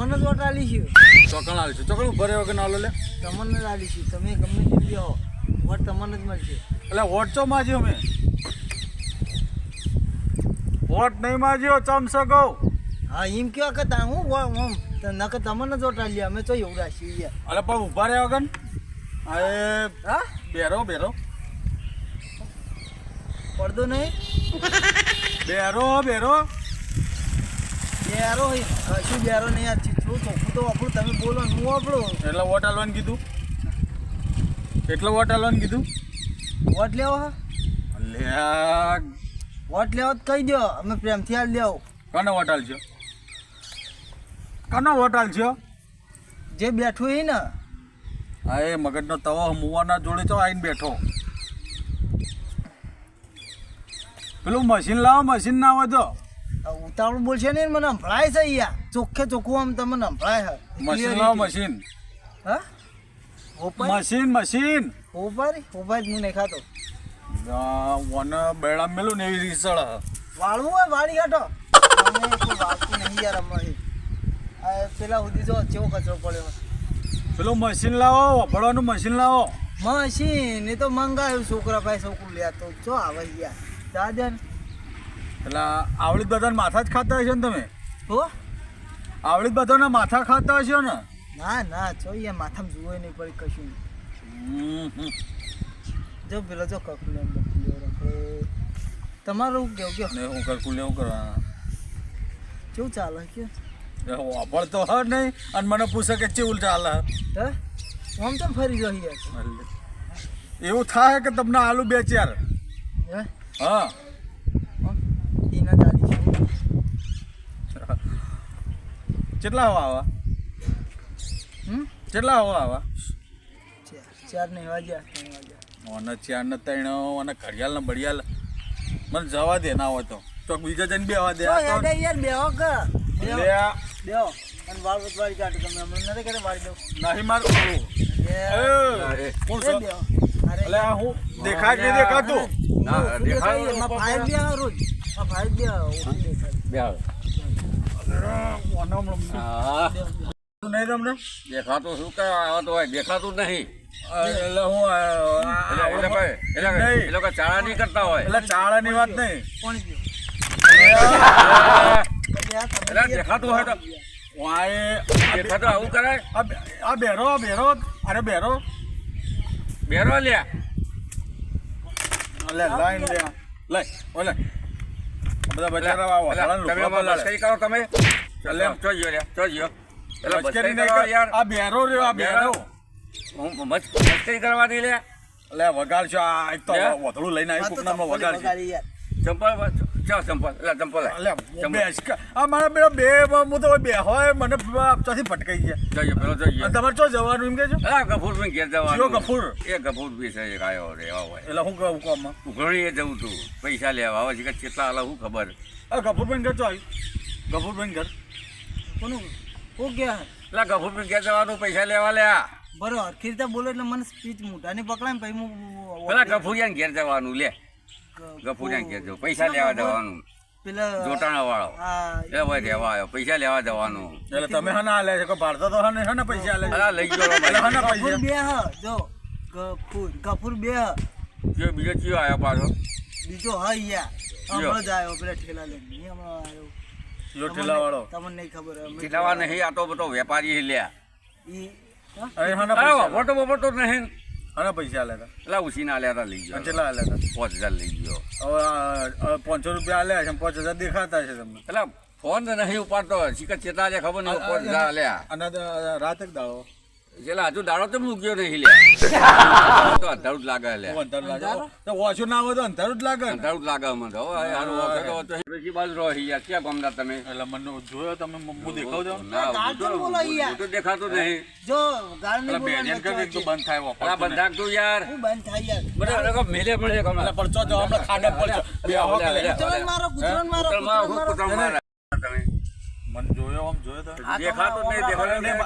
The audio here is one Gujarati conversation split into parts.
તમને જ વોટ આલીશું. ચોકણ આલીશું. ચોકણ ઉભા રહ્યો કે ના લે તમને જ આલીશું. તમે ગમે તેમ બી આવો વોટ તમને જ મળશે. એટલે વોટ ચો માજ્યો મેં વોટ નહીં માજ્યો ચમસો કહું. હા એમ કેવા કરતા હું નકર તમને જ વોટ આલીએ અમે તો એવું રાખીએ યાર. અરે પણ ઉભા રહ્યો કે અરે હા બેરો બેરો પડદો નહીં બેરો બેરો બેરો શું બેરો નહીં યાર ચીચરું ચોખ્ખું તો વાપરું તમે બોલો ને હું વાપરું. એટલે વોટ આલવાનું કીધું એટલો વોટ આલવાનું કીધું. વોટ લેવો હા અલ્યા વોટ લેવો તો કહી દો અમે પ્રેમથી હાલ લેવો. કોનો વોટ આલજો કોનો વોટ આલજો. જે બેઠું એ ને હા એ મગજનો તવો મુવાના જોડે તો આવીને બેઠો. પેલું મશીન લાવો મશીન ના હોય તો ઉતાવળ બોલશે ને મને સંભળાય છે યાર ચોખ્ખે ચોખ્ખું આમ તમને સંભળાય છે. મશીન લાવો મશીન. હા મશીન મશીન ઓપારી હું નહીં ખાતો. વન બેડા મેલું ને એવી રીસળ વાળવું હોય વાળી કાઢો. કોઈ વાળતું નહીં યાર અમારે પેલા સુધી જો કેવો કચરો પડ્યો. પેલું મશીન લાવો વફળવાનું મશીન લાવો. મશીન એ તો મંગાવ્યું છોકરા ભાઈ છોકરું લ્યા તો જો આવે યાર દાદા ને એટલે આવડી બધાને માથા જ ખાતા હશો ને તમે. હો આવડી બધાના માથા ખાતા હશો ને. ના ના જો યાર માથામાં જુએ નહીં પડી કશું નહીં. જો પેલો જો કકુલ તમારું કેવું કયો ને હું કરકું લેવું કરવા કેવું ચાલે કયો વાપર તો હ નહીં અને મને પૂછે કે ચેવું ચાલે. હે આમ તો ફરી ગયો યાર. એવું થાય કે તમને આલુ બે ચાર. હે હા એના ચાલી છે કેટલા હવા આવા કેટલા હવા આવા ચાર નહીં વાગ્યા મને ચાર ને ત્રણ અને ઘડિયાળ ને બડિયાળ મને જવા દે ના હોય તો ચોક બીજા જઈને બેવા દે. યાર બેહો કે લે બેહો અને વાળ વાળી કાઢો તમે હમણાં નથી કરે વાળી દો નહીં મારું કોણ છે એટલે હું દેખાય કે દેખાતું ફાઈલ બે રોજ ફાઈલ બે નહીં તમને દેખાતું શું કઈ આવતું હોય દેખાતું નહીં. એટલે હું એ લોકો ચાળા નહીં કરતા હોય. એટલે ચાળાની વાત નહીં. કોણ એટલે દેખાતું હોય તો દેખાતું આવું કરાય. આ બેરો અરે બેરો બેરો લ્યા લે લાઈન લે લઈ ઓલે બધા બચારા તમે લશ્કરી કરો તમે. ચોજ્યો લ્યા ચોજ્યો એટલે મસ્કરી મસ્કરી કરો યાર. આ બેરો રહ્યો આ બેરો હું મસ્કરી કરવાની લે. એટલે વગાડશો આ એક તો વધડું લઈને આવી કોકનામાં વગાડશે. ચંપલ ચાલ ચંપલ એટલે ચંપલ આ મારા બે હું તો બે હોય મને ચોથી ફટકાઈ ગયા. જોઈએ પેલો જોઈએ. તમારે ચો જવાનું એમ કે છો ગફૂર ભાઈ ઘેર કયો જવાનું. ગફૂર એ ગફૂર બી છે એક આવ્યો રેવા હોય એટલે હું કહું કામમાં ઉઘરણી એ જવું તું પૈસા લેવા આવે છે કેટલા હાલ શું ખબર. ગફુરભાઈ ઘર ચો આવ્યું ગફુરભાઈ ઘર કોનું ઓ ગયા એટલે ગફૂર ભાઈ ઘેર જવાનું પૈસા લેવા લ્યા. બરોબર હરખી રીતે બોલો એટલે મને સ્પીચ મોઢાની પકડાય ને પછી હું પેલા ગફુરિયાને ઘેર જવાનું લે. ગફુરિયાને ઘેર જવું પૈસા લેવા જવાનું. પેલા જોટાણા વાળો એ ભાઈ રહેવા આવ્યો પૈસા લેવા જવાનું. એટલે તમે હના હાલે છે ભારતો તો હને હને પૈસા હાલે અલા લઈ ગયો હના ગફુર પૈસા બે હ જો ગફુર બે હ બીજો ચિયો આવ્યો પાછો. બીજો હ યા હમણાં જ આવ્યો પેલા ઠેલા લઈને હમણાં આવ્યો. યો ઠેલા વાળો તમને નહીં ખબર ચીલાવા નહીં આ તો બધો વેપારી લ્યા. અરે હના પૈસા વોટો બપોટો નહીં હના પૈસા હાલે હતા એટલે ઉછીના આલ્યા હતા લઈ ગયો. કેટલા હાલે હતા 5000 લઈ ગયો. હવે 500 રૂપિયા હાલ્યા છે 5000 દેખાતા છે તમને એટલે ફોન તો નહીં ઉપાડતો શીખર ચેતા લે ખબર નહીં 5000 આલ્યા. અને રાત એક દાડો એટલે હજુ દાડો તો મૂક્યો નહીં લ્યા. તો અંધારું જ લાગે લ્યા. અંધારું લાગે તો ઓછું ના હોય તો અંધારું જ લાગે ને. અંધારું જ લાગે મને તો હવે હારું વખત તો બીજી બાજુ રહી યાર ક્યાં ગમતા તમે. એટલે મને જોયો તમે હું દેખાવ દઉં ના હું તો દેખાતું નહીં. જો ગાળ એટલે નહીં બેનિયન કરી તો બંધ થાય અલા વાપરતું નહીં. બંધાક તું યાર હું બંધ થાય યાર બધા મેલે મળે એટલે પડચો જો હમણાં ખાડા પડચો બે હવા કે લે. કૂતરાને મારો કૂતરાને મારો કૂતરાને મારા તમે મને જોયો આમ જોયો તો દેખાતું નહીં દેખાતું નહીં.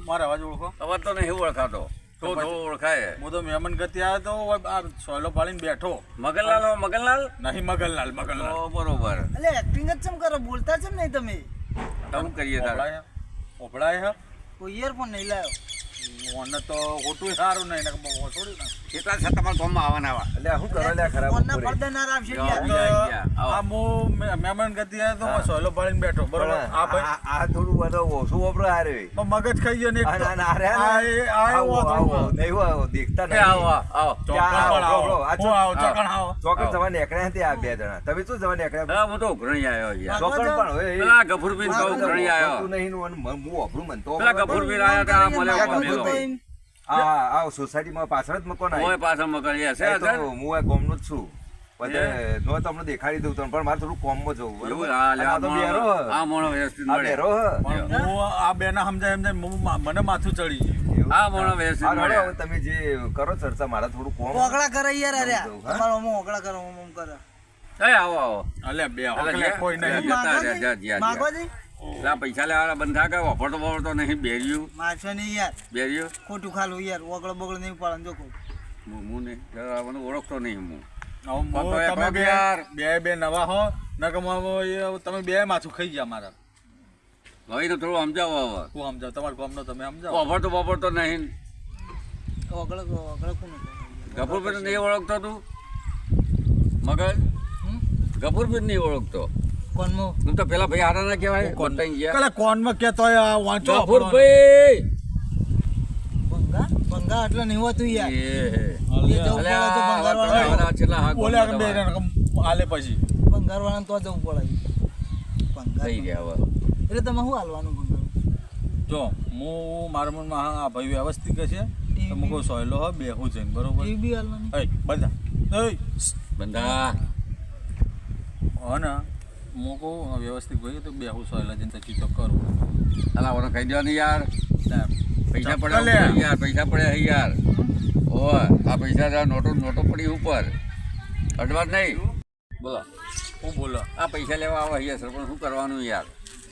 મારો અવાજ ઓળખો અવાજ તો નહીં ઓળખાતો તો ઓળખાય. હું તો મહેમાન ગતિ આવ્યો તો આ સોયલો પાડીને બેઠો મગનલાલ નહીં મગનલાલ ઓ બરોબર. એટલે એક્ટિંગ જ ચમ કરો બોલતા ચમ નહીં તમે શું કરીએ તારે ઓભળાય હે કોઈ ઈયરફોન નહીં લાવ્યો. મને તો ખોટું સારું નહીં ને થોડી ના કેટલા છે તમારા ગામમાં આવવાના આવા એટલે શું કરો લ્યા ખરાબ ફોનના બપોરે? પડદા ના રાખશે યા. યાર. આ હું મહેમાન ગતિ આવ્યો તો હું સોયલો પાડીને બેઠો બરોબર પણ આ ભાઈ આ થોડું બધો ઓછું વપરાય હારે. પણ મગજ ખાઈ ગયો ને એક તો. આ ના રે આ આવો એવો આવો હતો. નહીં આવો દેખતા એ નહીં. આવો આવો ચોકણ આવો, પણ આવો. બરો, આ હું આવો, ચોકણ આવો. ચોકડ આવો. જવા નીકળ્યા હતા આ બે જણા. તમે શું જવા નીકળ્યા? હા, હું તો ઉઘરણી આવ્યો યાર ચોકડ પણ હોય. પેલા ગફુરબેન તો ઉઘરણી આવ્યો હોતું નહીં ને હું ઓફરું મનતો. પેલા ગફુરબેન આવ્યા હતા મને ગફુર ગમેલો. ભાઈ. આ સોસાયટીમાં પાછળ જ મકાન ઓય આવ્યું. પાછા મકર છે એ તો હું આ ગામનો જ છું. બધે નો તમને દેખાડી દઉં તમને, પણ મારે થોડું કોમમાં જવું બરોબર? એવું હા લે અને આ તો બેરો હ. આ મોણો વ્યવસ્થિત આ મળે બેરો હ. પણ હું આ બેના સમજાય મને માથું ચડી ગયું એવું? આ મોણો વ્યવસ્થિત હા, મળે હવે તમે જે કરો ચર્ચા મારા થોડું કોમ ઓગળા કરે યાર અરે જવું, હા? તમારો ઓમો ઓગળા કરે ઓમ ઓમ કરે. એ આવો આવો અલ્યા બે અલા, હકલે કોઈ નહીં જતા માગો રહ્યા, છે? જા, જા, માગો જા. છે? પેલા પૈસા લેવાના બંધ થા કે વાપરતો વાપરતો નહીં બેર્યું મારશો નહીં યાર. બેર્યું ખોટું ખાલું યાર ઓગળ બગળ નહીં પડે જો કહું. હું નહીં જરા મને ઓળખતો નહીં હું હવે હું પતો એક તમે બે યાર. બે નવા હો નકર તમે બે માથું ખાઈ ગયા મારા હવે તો થોડું સમજાવો હવે હું સમજાવ તમારા ગામનો તમે સમજાવો વાપરતો વાપરતો નહીં ઓગળ ઓગળ કોનું કહે? ગફુરભાઈ નહીં ઓળખતો તું મગજ હમ? ગફુરભાઈ નહીં ઓળખતો કોનમાં? તું તો પેલા ભાઈ હારા ના કહેવાય બતાઈ ગયા કલે કોનમાં કેતો હોય વાંચો ગફુરભાઈ ભંગા ભંગા એટલે નહીં હોતું યાર. એ એ જવું પડે તો ભંગારવાળા છેલ્લા હાથ બોલ્યા કે બે આલે પછી ભંગારવાળાને તો જવું પડે. ભંગાર થઈ ગયા હવે એટલે તમે શું હાલવાનું ભંગાર? જો હું મારા મનમાં હા આ ભાઈ વ્યવસ્થિત છે તો હું કહું સોયલો હો બે હું જઈને બરોબર એ બી હાલવાનું. એ બધા એ બંધા હા ને હું કહું વ્યવસ્થિત ભાઈ તો બે હું સોયલા જઈને પછી તો કરું અલા ઓને કહી દો ને યાર પૈસા ચપ્પલ પડ્યા લે. યાર પૈસા પડ્યા છે યાર ઓય આ પૈસા જા નોટો નોટો પડી ઉપર અડવાસ નહીં બોલો હું બોલો આ પૈસા લેવા આવો યાર સરપંચ શું કરવાનું યાર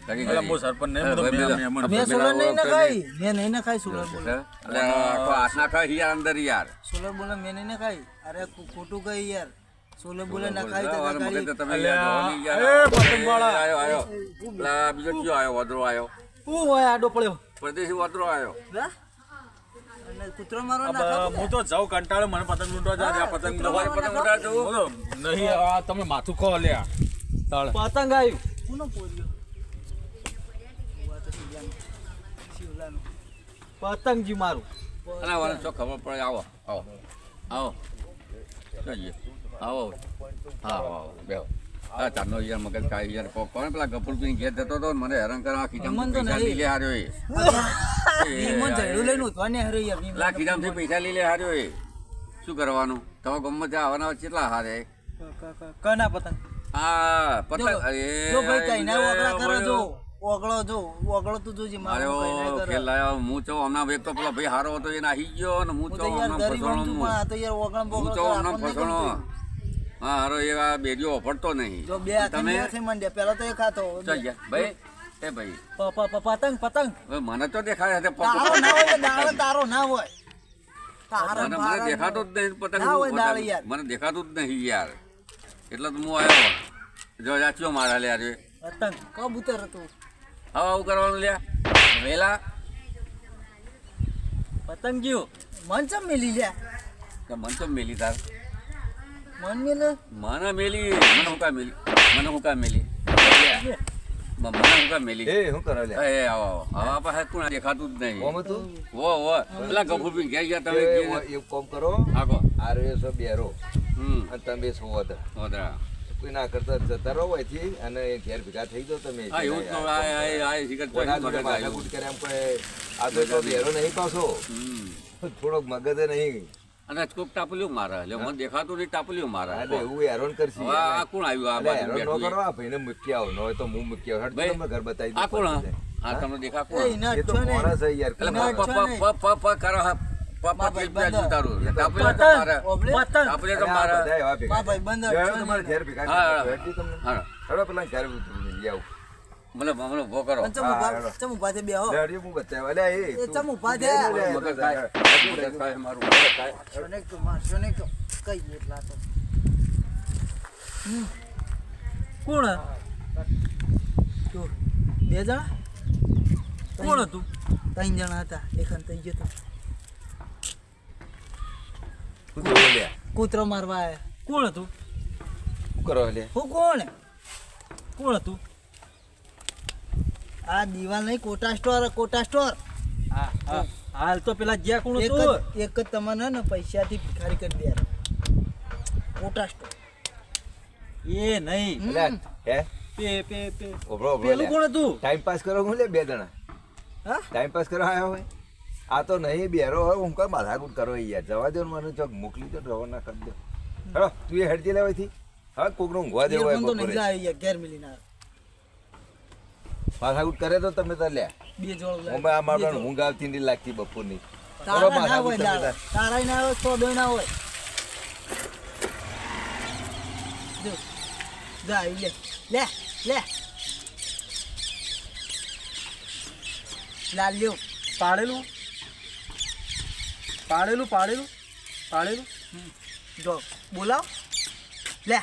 ઘડી એટલે ઘડી. હું સરપંચ નહીં, હું તો ભાઈ બે પેલા- મહેમાન. મેં સોલર નહીં નખાઈ. મેં નહીં નખાઈ સોલર બોલે. એટલે આખો હાથ નાખા છે યાર અંદર યાર સોલર બોલે મેં નહીં નખાઈ. અરે ખોટું કહી યાર. સોલર બોલે બોલો, નખાઈ તો બોલો, મગજ તો નખાઈ. તમે અલ્યા, યાર જોવાની યાર. એ પતંગવાળા. આયો આયો પેલા બીજો કયો આયો વદરો આયો શું હોય આડો પડ્યો? પરદેશી વદરો આયો હા? અને કૂતરો મારો આ નાખો બ- હું તો જાઉં કંટાળો મને પતંગ લૂંટવા જાય આ પતંગ તમારે પતંગ ઉડાડજો. બોલો, નહીં આ તમે માથું ખો લ્યા તાળ પતંગ આવ્યું. કોનો પોર્યો? ઉવા તો શિવલાનો. શિવલાનો. પતંગજી મારું અને મને શું ખબર પડે આવો આવો આવો જોઈએ આવો હા આવો આવો બેહો હા ચાંદનો યાર મગજ કાઢી યાર કોણ પેલા ગફુર પીને ઘેર જતો હતો ને મને હેરાન કરવા ખીજામાં એમન તો પૈસા નહીં. લઈ લે હાર્યો એ ભીમન ઝાડું લઈને ઉઠવાને હારે યાર. ભીમ. પેલા ખીજામાંથી પૈસા લઈ લે હાર્યો એ શું કરવાનું તમે ગમત ત્યાં આવવાના કેટલા હારે કના પતંગ? હા જો પતંગ અરે જો ભાઈ કઈ ના ઓગળા કરો જો. ઓગળો જો. ઓગળો તો જોજે મારો કઈ ના માર્યો કરે. ખેલ લાયો હું તો હમણાં એક તો પેલા ભાઈ હારો હતો એને આહી ગયો ને હું હું તો તો યાર હમણાં ગરીબ આમ છું, પણ ફસણો આ તો યાર ઓગળ હું બોગળ તો કરે, હમણાં આપણને ફસણો ગમતું. હા હારો એ આ બેડીઓ ઓફરતો નહીં જો બે હાથે તમે બે હાથે મંડ્યા. પહેલા તો એ ખાતો. ચાલ જા ભાઈ એ ભાઈ પતંગ પતંગ હવે મને તો દેખાય છે તારો ના હોય તો દાળ તારો ના હોય. તારા મને ભારા દેખાતો જ નહીં પતંગ ના હોય દાળ યાર. મને દેખાતું જ નહીં યાર એટલે તો હું આવ્યો જો જાચ્યો મારા લે યાર પતંગ કબૂતર હતું. હવે આવું કરવાનું લ્યા વેલા પતંગ ગયો મન ચમ મેલી લ્યા. કે મન તો મેલી તાર મન મેલે મને મેલી મને હું કા મેલી મને હું કા મેલી મને હું કા મેલી એ શું કરો લ્યા? એ આવો આવો હવે પાસે કોણ દેખાતું જ નહીં કોમ હતું? વો પેલા ગફુર પી ગયા ગયા તમે એક કામ કરો, આગો આ રહ્યો છો બેરો અને તમે છો વધા. ઓદરા કોઈ ના કરતા જતા રહો અહીંથી અને ઘેર ભેગા થઈ જાઓ તમે. હા એવું જ તો આ શિખર કોના જોડે માથાકૂટ કરે એમ કોઈ આ તો બેરો નહીં પાછો થોડોક મગજ નહીં. અને કોક ટાપલ્યું મારે એટલે મને દેખાતું નહીં ટાપલ્યું મારે એટલે એવું હેરાન કરશે. હવે આ કોણ આવ્યું આ એટલે બાજુ હેરાન ન બેઠું કરો, આ ભાઈને મૂકી આવો ન હોય તો હું મૂકી આવું. હેડ ભાઈ, તમને ઘર બતાવી આ કોણ દઉં. હા તમને દેખા એ કોણ ઇના એ તો છો ને. માણસ છે યાર. એટલે ના, પ છો ને. કરો હા પ ભાઈ, તેલ પ્યાજ ઉતારું એ તો ટાપલ્યું તો મારે ઓબલે? ટાપલ્યું તો અને આ મારે બધા એવા ભેગા મા ભાઈ બંધ છે. છો ને. તમારે ઘેર ભેગા હા, કરી દો. હેડજી તમને. હા હેડો પેલા ઘેર લઈ આવું. મને ઉભો કરો ચમ ઉભા ચમ ઉભા થયા બેહો. હેડજી હું બતાવ્યો. અલ્યા એ એ ચમ ઉભા લે, થયા. લે, મગજ લે, ખાય લે. મગજ ખાય મારું મગજ ખાય શોનેક તો માર શોનેક તો કઈ એટલા તો. કોણ? જો બે જણા કોણ હતું? 3 જણા હતા. એક અંતઈ ગયો તો. શું થયું લ્યા? કૂતરો મારવા આયા. કોણ હતું? શું કરો લ્યા? હું કોણ? કોણ હતું? આ દિવાલ નહીં, કોટા સ્ટોર, કોટા સ્ટોર. હાલ તો પેલા જ્યાં કોણ એક હતું જ તમને ને પૈસાથી ભિખારી કરી દે. Quota store. એ નહીં લ્યા, હે? ઓભળો, ઓભળો પેલું લ્યા. કોણ હતું? ટાઈમ પાસ કરો હું લે 2 જણા. હા? ટાઈમ પાસ કરવા આવ્યા હોય? આ તો નહીં બેરો હોય, હું કઈ માથાકૂટ કરો યાર. જવા દો ને મને ચોક મોકલી દો, રવાના કરી દો. હેડો, તું એ હેડજી લેવાયથી. હવે કોકનું ઊંઘવા દેવું હોય એરમન તો નહીં બપોરે. લાવી યાર, ઘેર મિલીને આવ્યો. માથાકૂટ કરે તો તમે તો લ્યા. 2 જોડ લાવ્યો. હું આ મારવાનું 2 જોડ. ઊંઘ આવતી નહીં લાગતી બપોરની. તારા કરો ના માથાકૂટ હોય તમે દાડા. તાર. તારાય ના હોય, 100 ના હોય. જો જા આવી લે લે લે લાલ્યો. પાડેલું પાડેલું પાડેલું પાડેલું જો બોલાવ લે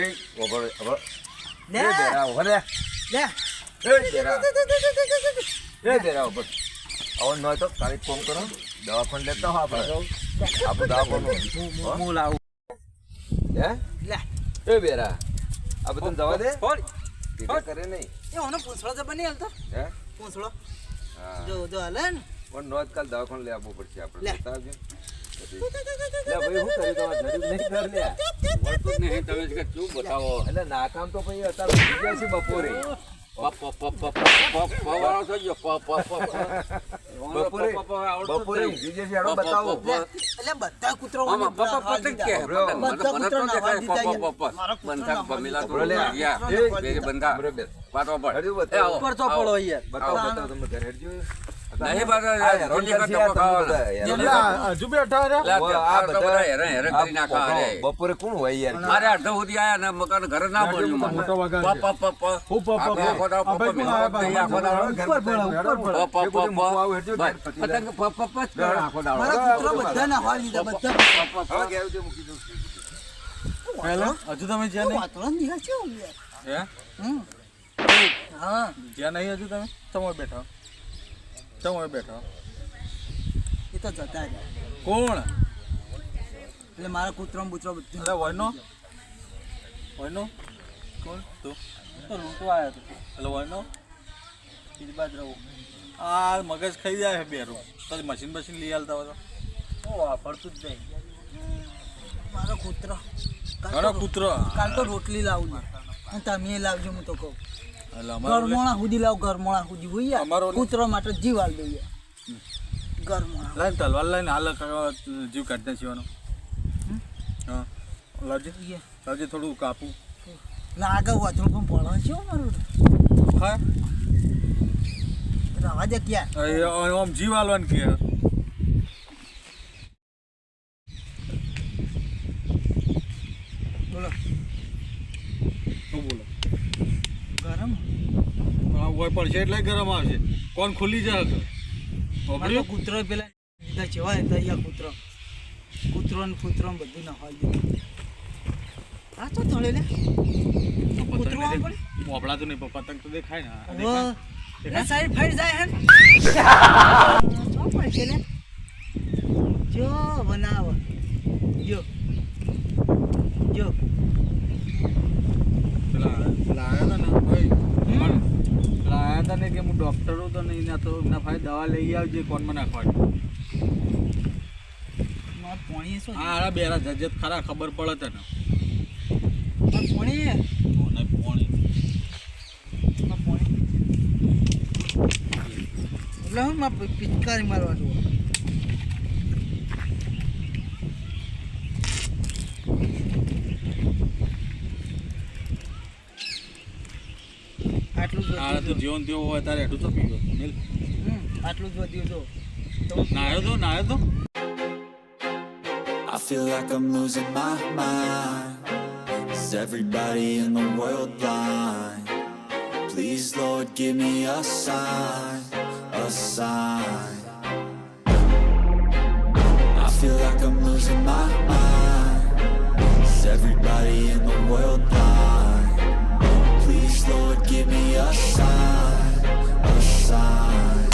એ ઓભળ, ઓભળ. લે એ બેરા, ઓભળ લે. લે એ બેરા. એ બેરા, ઓભળ. આવો ન હોય તો તારી ફોન કરો, દવાખાને લેતા હો આપણે. આપણે દવાખાનું. હો? હું લાવું હે? લે એ બેરા, આ બધું જવા દે. ફોડ. ટીકા કરે નહીં. એ ઓનો પૂંછડો તો બની હાલતો હે? પૂંછડો હા. જો જો હાલે ને પણ નોંધ કાલ દવાખાને લઈ આવવું પડશે આપણે. લે. લેતા આવજો. લે ભાઈ, શું કર્યું તમારે? જરીક નહીં કર લ્યા. વળતું જ નહીં, તમે જ કે શું બતાવો એટલે નાકામ તો પછી અત્યારે ઉઠી ગયા છે બપોરે. પવાળો થઈ ગયો બપોરે બપોરે ઊંઘી જશે, હેડો બતાવો. લે એટલે બધા કૂતરો આમાં પપ્પા પતંગ કે બરો. મને તો દેખાય પપ્પા બંધા બમીલા તો લે. ગયા એ, બે બંધા બરોબર. વાતો પર હેડજો એ આવો, ઉપર તો આવો. પડો યાર બતાવો બતાવો તમને ઘરે હેડજો. નહીં બાબા, આ હેરાન રોટલી કરશે કરતા આ તમે પકાવવાના. બધા. હેરાન હજુ બેઠા રહ્યા? લે, આ આ તો બધા- બધા હેરાન હેરાન કરી નાખા આ અરે. બપોરે કોણ હોય યાર? મારે અડધો સુધી આયા ને મકાન ઘરે ના મળ્યું મને. મોટો વગાડ છે. પપ્પા પપ્પા આખો દાડો પપ્પા મેં નહીં આખો દાડો ઉપર પડો ઉપર પડો પપ્પા એ બધું મૂકવા આવું હેડજો, પપ્પા પતી જાય. પતંગ પપ્પા જ કરે આખો દાડો. મારા કૂતરો બધા ના હોય લીધા બધા હવે ઘેર આવજો, મૂકી દઉં. હેલો, હજુ તમે જ્યાં નહીં? વાતોળા નિહાળ છે ઓમ યાર. હે? હા જ્યાં નહીં હજુ તમે? તમારે બેઠા તમારે બેઠા એ તો જતા રહ્યા કોણ? એટલે મારા કૂતરો બૂતરો બધું અરે વયનો વયનો કોણ તું? તો લૂંટો આવ્યો હતો એટલે વયનો બીજી બાજુ રહું આ મગજ ખાઈ જાય છે બેરું. તો મશીન બશીન લઈ આલતા હોય તો હું વાપરતું જ નહીં મારો કૂતરો ઘણો કૂતરો. કાલ તો રોટલી લાવું ને અને તમે લાવજો હું તો કહું એટલે અમારો ગરમોણા સુધી લાવ ગરમોણા સુધી હોય અમારો યાર કૂતરો માટે જીવ આલ દઈએ ગરમોણા લાઈને તલવાર લઈને હાલ જીવ કાઢતા છીવાનો. હા લાવજે લાવજે, થોડું કાપું. લાગે વાતોળ પણ પડે છે હો મારું હા રવા દે ક્યાં આમ જીવ હાલવાનું કે બોલો શું બોલો? ગરમ હોય પડશે એટલે ગરમ આવશે. કોણ ખુલ્લી જાય મારો ઓગળ્યું? કૂતરો પેલા લીધા જેવાય તો અહીંયા કૂતરો ને કૂતરો ને બધું ના હોય હા તો થોડે લે કૂતરો આમ પડે મોપડા તો નહીં પણ પતંગ તો દેખાય ને. આ હવે દેખાય? લે સાઈડ ફાઈડ જાય હે શું પડે છે લે જો બનાવ જો જો પેલા આવ્યા હતા ને ભાઈ, પેલા આવ્યા હતા ને કે હું ડૉક્ટર હતો ને એના તો એમના ભાઈ દવા લઈ આવજે કોનમાં નાખવાની. માર પોણી શું હા આરા બેરા જજત ખરા ખબર પડે તને. માર પોણી મને પોણી માર પોણી એટલે હું માર પિચકારી મારવા જુઓ આટલું જ આ તો વધ્યું જીવન તેવો હોય તારે હેઠું તો પીવો મિલ. આટલું જ વધ્યું જો નાયો તો I feel like I'm losing my mind. Is everybody in the world blind? Please, Lord, give me a sign, a sign. I feel like I'm losing my mind. Is everybody in the world blind? Please, Lord, give me a sign, a sign.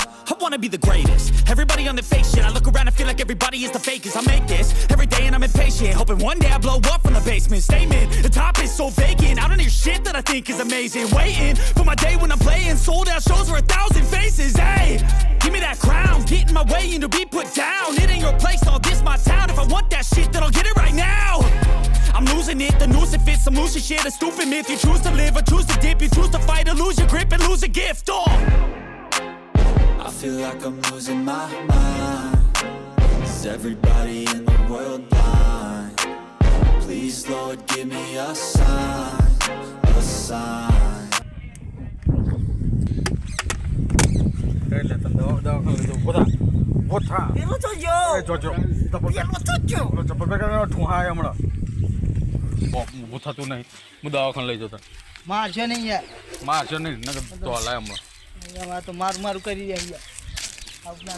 wanna be the greatest. Everybody on the fake shit. I look around and feel like everybody is the fakest. I make this every day and I'm impatient, hoping one day I blow up from the basement. Statement, the top is so vacant. I don't hear shit that I think is amazing. Waiting for my day when I'm playing sold out shows for 1,000 faces. Hey, give me that crown, get in my way and to be put down. It ain't your place, all this my town. If I want that shit, then I'll get it right now. I'm losing it, the noose it fits, some losing shit, a stupid myth. You choose to live or choose to dip, you choose to fight or lose your grip and lose a gift. Oh, I feel like I'm losing my mind. Is everybody in the world blind? Please, Lord, give me a sign, a sign. એટલે તને દવાખાને લઈ જાઉં. ઊભો થા. પેલો તો જો એ જોજો. પેલો તો જો ચપ્પલ પહેરીને ઠુહાય હમણાં. ઊભું થતું નહીં. હું દવાખાને લઈ જાઉં તને. મારશો નહીં યાર મારશો નહીં નકર તો હલાય હમણાં. તો મારું કરી રહ્યા યાર આવું ના